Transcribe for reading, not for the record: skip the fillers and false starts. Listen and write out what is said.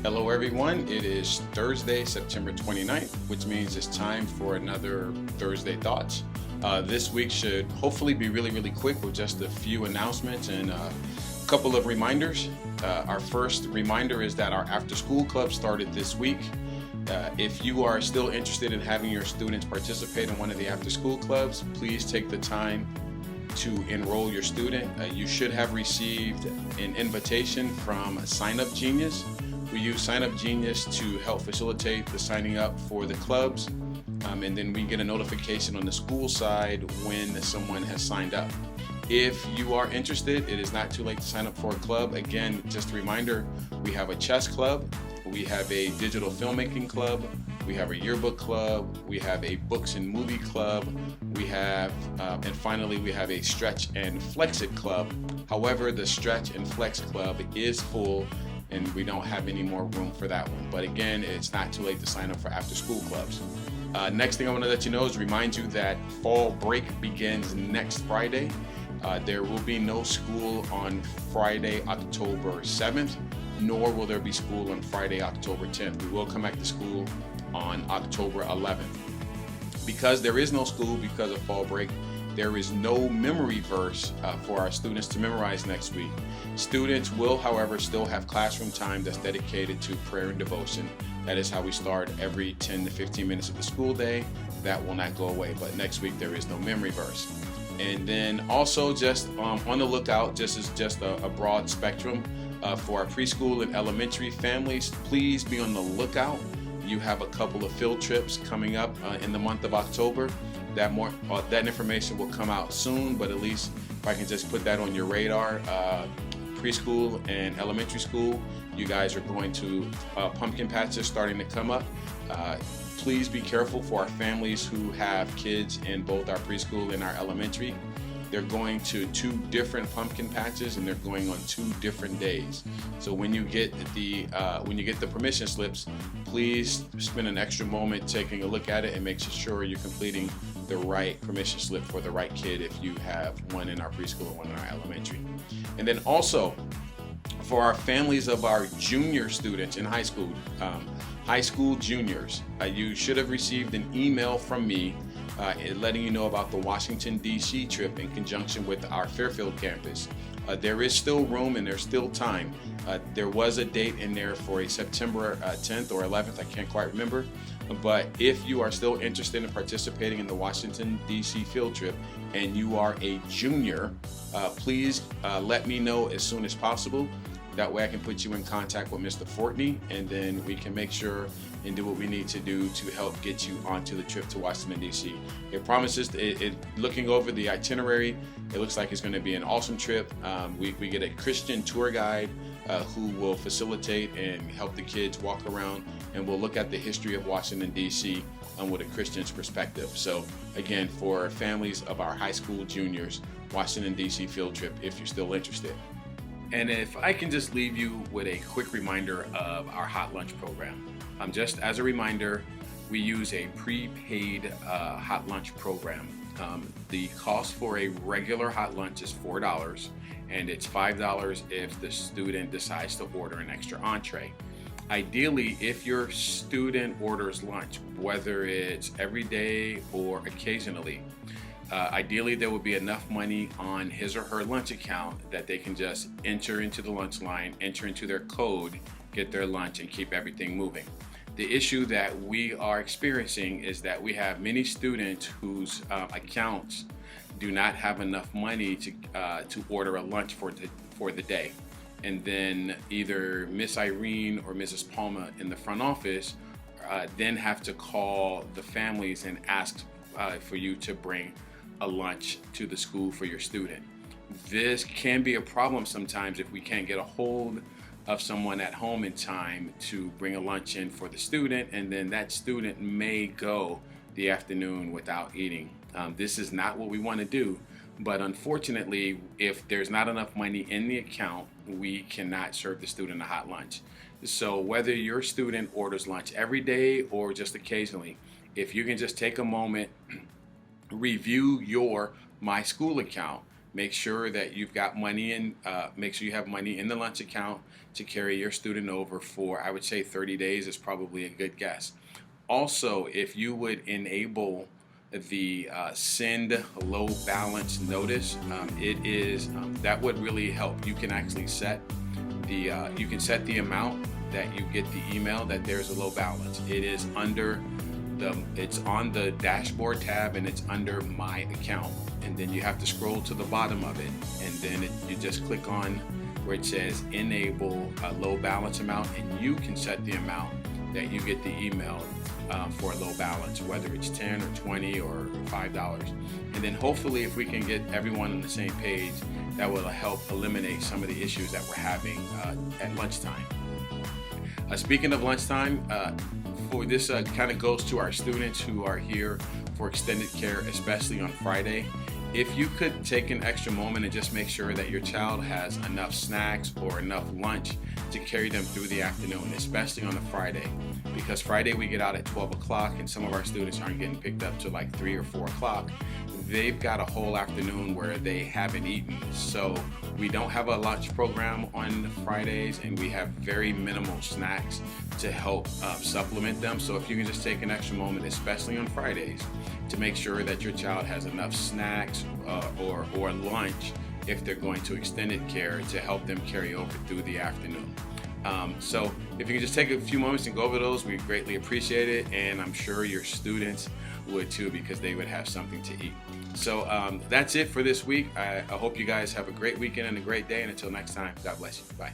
Hello everyone, it is Thursday, September 29th, which means it's time for another Thursday Thoughts. This week should hopefully be really quick with just a few announcements and a couple of reminders. Our first reminder is that our after school club started this week. If you are still interested in having your students participate in one of the after school clubs, please take the time to enroll your student. You should have received an invitation from Sign Up Genius. We use Sign Up Genius to help facilitate the signing up for the clubs, and then we get a notification on the school side when someone has signed up. If you are interested, it is not too late to sign up for a club. Again, just a reminder, we have a chess club, we have a digital filmmaking club, we have a yearbook club, we have a books and movie club, we have, and finally we have a stretch and flex it club. However, the stretch and flex club is full and we don't have any more room for that one. But again, it's not too late to sign up for after school clubs. Next thing I want to let you know is remind you that fall break begins next Friday. There will be no school on Friday, October 7th, nor will there be school on Friday, October 10th. We will come back to school on October 11th. Because there is no school because of fall break, there is no memory verse for our students to memorize next week. Students will, however, still have classroom time that's dedicated to prayer and devotion. That is how we start every 10 to 15 minutes of the school day. That will not go away, but next week there is no memory verse. And then also just on the lookout, just a broad spectrum for our preschool and elementary families, please be on the lookout. You have a couple of field trips coming up in the month of October. That information will come out soon, but at least if I can just put that on your radar, preschool and elementary school, you guys are going to pumpkin patches starting to come up. Please be careful for our families who have kids in both our preschool and our elementary. They're going to two different pumpkin patches and they're going on 2 different days. So when you get the permission slips, please spend an extra moment taking a look at it and make sure you're completing the right permission slip for the right kid if you have one in our preschool and one in our elementary. And then also for our families of our junior students in high school juniors, you should have received an email from me letting you know about the Washington, D.C. trip in conjunction with our Fairfield campus. There is still room and there's still time. There was a date in there for a September 10th or 11th, I can't quite remember. But if you are still interested in participating in the Washington, D.C. field trip and you are a junior, please let me know as soon as possible. That way I can put you in contact with Mr. Fortney and then we can make sure and do what we need to do to help get you onto the trip to Washington, D.C. It promises, looking over the itinerary, it looks like it's going to be an awesome trip. We get a Christian tour guide who will facilitate and help the kids walk around, and we'll look at the history of Washington, D.C. With a Christian's perspective. So again, for families of our high school juniors, Washington, D.C. field trip if you're still interested. And if I can just leave you with a quick reminder of our hot lunch program. Just as a reminder, we use a prepaid hot lunch program. The cost for a regular hot lunch is $4 and it's $5 if the student decides to order an extra entree. Ideally, if your student orders lunch, whether it's every day or occasionally, ideally there will be enough money on his or her lunch account that they can just enter into the lunch line, enter into their code, get their lunch and keep everything moving. The issue that we are experiencing is that we have many students whose accounts do not have enough money to order a lunch for the day. And then either Miss Irene or Mrs. Palma in the front office then have to call the families and ask for you to bring a lunch to the school for your student. This can be a problem sometimes if we can't get a hold of someone at home in time to bring a lunch in for the student, and then that student may go the afternoon without eating. This is not what we want to do, but unfortunately, if there's not enough money in the account, we cannot serve the student a hot lunch. So whether your student orders lunch every day or just occasionally, if you can just take a moment, review your My School account, Make sure that you've got money in, make sure you have money in the lunch account to carry your student over for, I would say 30 days is probably a good guess. Also, if you would enable the send low balance notice, that would really help. You can actually set the amount that you get the email that there's a low balance. It's on the dashboard tab, and it's under my account, and then you have to scroll to the bottom of it, and then you just click on where it says enable a low balance amount, and you can set the amount that you get the email for a low balance, whether it's 10 or 20 or $5. And then hopefully, if we can get everyone on the same page, that will help eliminate some of the issues that we're having at lunchtime. Speaking of lunchtime, for this kind of goes to our students who are here for extended care, especially on Friday. If you could take an extra moment and just make sure that your child has enough snacks or enough lunch to carry them through the afternoon, especially on a Friday, because Friday we get out at 12 o'clock and some of our students aren't getting picked up till like 3 or 4 o'clock. They've got a whole afternoon where they haven't eaten. So we don't have a lunch program on Fridays, and we have very minimal snacks to help supplement them. So if you can just take an extra moment, especially on Fridays, to make sure that your child has enough snacks or lunch if they're going to extended care to help them carry over through the afternoon. So if you can just take a few moments and go over those, we greatly appreciate it, and I'm sure your students would too, because they would have something to eat. So that's it for this week. I hope you guys have a great weekend and a great day, and until next time, God bless you. Bye.